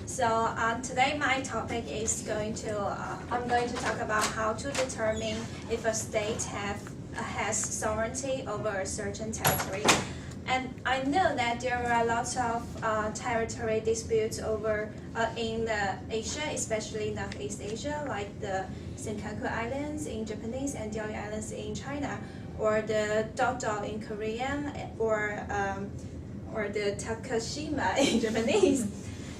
So today my topic is I'm going to talk about how to determine if a state has sovereignty over a certain territory. And I know that there are lots of territory disputes over in Asia, especially Northeast Asia, like the Senkaku Islands in Japanese and Diaoyu Islands in China, or the Dokdo in Korean, or the Takashima in Japanese.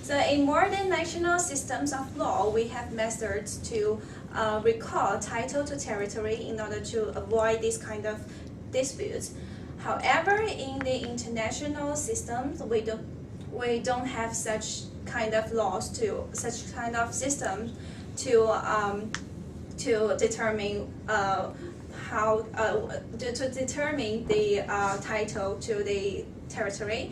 So in modern national systems of law, we have methods to recall title to territory in order to avoid this kind of disputes. However, in the international systems, we don't have such kind of laws such kind of systems to determine to determine the title to the territory.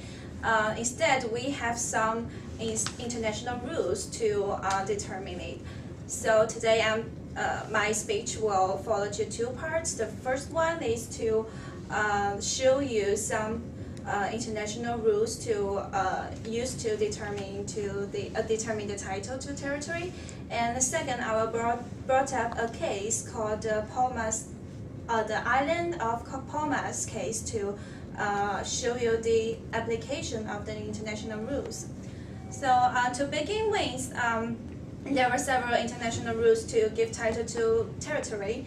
Instead, we have some international rules to determine it. So today, my speech will follow two parts. The first one is to show you some international rules to use to determine the title to territory. And the second, I will brought up a case called the island of Palmas case to show you the application of the international rules. So to begin with, there are several international rules to give title to territory.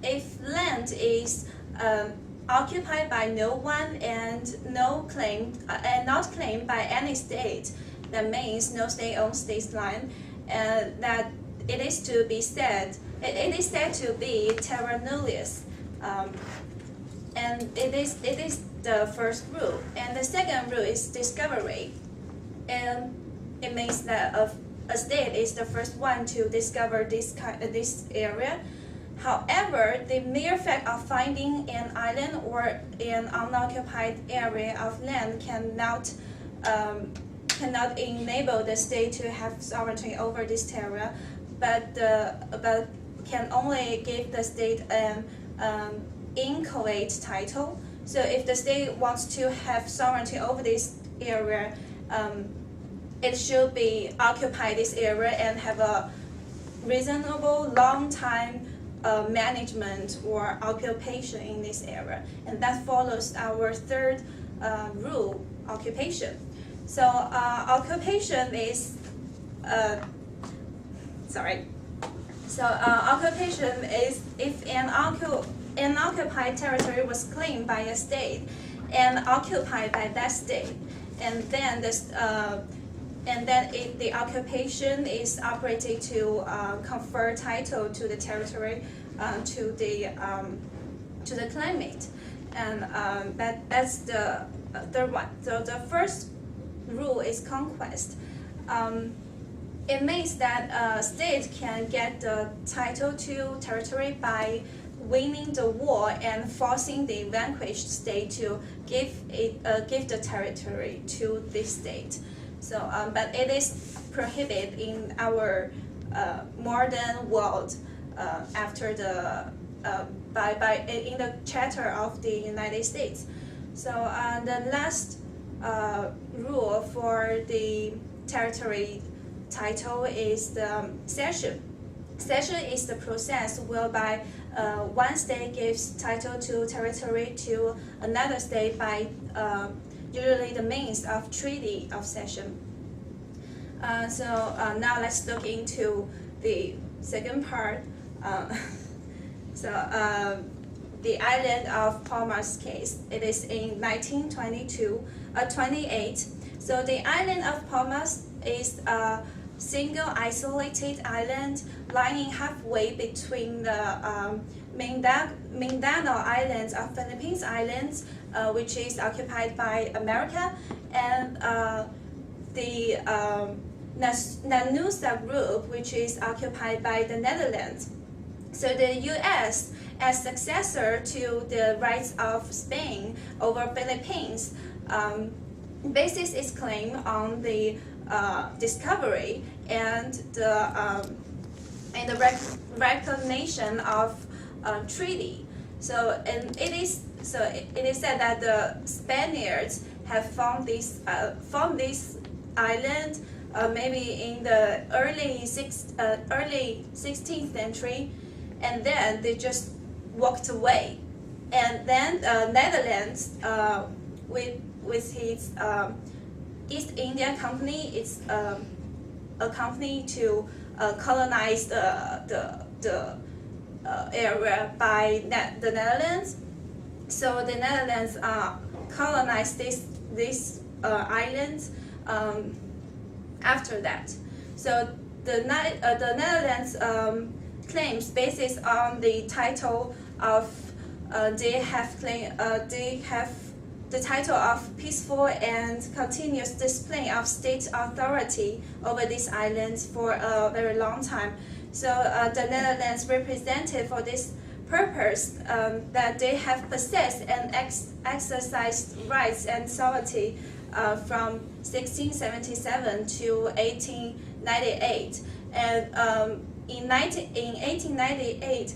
If land is occupied by no one and not claimed by any state, that means no state owns this land, that it is said to be terra nullius, and it is the first rule. And the second rule is discovery, and it means that a state is the first one to discover this area. However, the mere fact of finding an island or an unoccupied area of land cannot enable the state to have sovereignty over this area, but can only give the state an inchoate title. So if the state wants to have sovereignty over this area, it should be occupy this area and have a reasonable long time management or occupation in this area, and that follows our third rule, occupation. So occupation is occupation is if an occupied territory was claimed by a state and occupied by that state, and then the occupation is operated to confer title to the territory to the claimant, and that's the third one. So the first rule is conquest. It means that a state can get the title to territory by winning the war and forcing the vanquished state to give the territory to this state. So, but it is prohibited in our modern world after the in the Charter of the United States. So the last rule for the territory title is the cession. Cession is the process whereby one state gives title to territory to another state by usually the means of treaty of cession. So now let's look into the second part. The island of Palmas case. It is in 1928. So the island of Palmas is a single isolated island lying halfway between the Mindanao Islands of Philippines Islands, which is occupied by America, and the Nanusa group, which is occupied by the Netherlands. So the U.S., as successor to the rights of Spain over Philippines, bases its claim on the discovery and the recognition of treaty. So it is said that the Spaniards have found this island maybe in the early 16th century, and then they just walked away. And then Netherlands, with its East India Company, it's a company to colonize the area by the Netherlands. So the Netherlands colonized this islands after that. So the Netherlands claims basis on the title of they have the title of peaceful and continuous display of state authority over these islands for a very long time. So the Netherlands represented for this purpose that they have possessed and exercised rights and sovereignty from 1677 to 1898. And in 1898,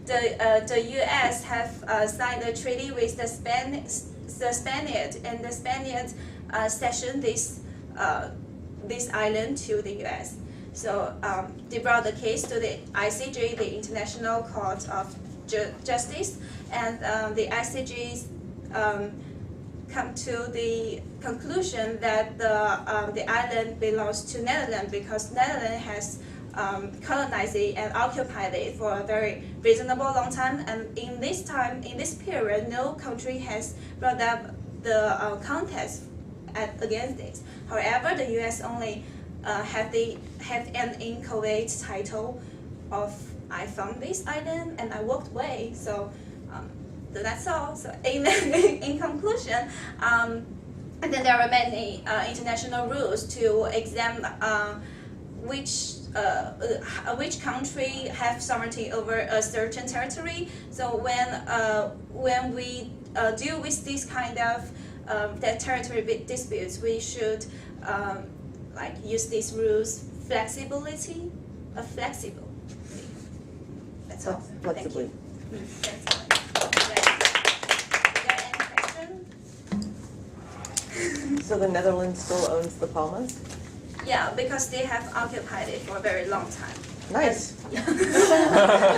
the U.S. have signed a treaty with the Spaniards, and the Spaniards cessioned this island to the U.S. So they brought the case to the ICJ, the International Court of Justice, and the ICJ come to the conclusion that the island belongs to Netherlands because Netherlands has colonized it and occupied it for a very reasonable long time. And in this period, no country has brought up the contest against it. However, the U.S. only have an inchoate title of I found this island and I walked away. So that's all. So in conclusion, and then there are many international rules to examine which country have sovereignty over a certain territory. So when we deal with this kind of that territory disputes, we should use these rules flexibility. That's all. Flexibly. Thank you. So the Netherlands still owns the Palmas? Yeah, because they have occupied it for a very long time. Nice. Yeah.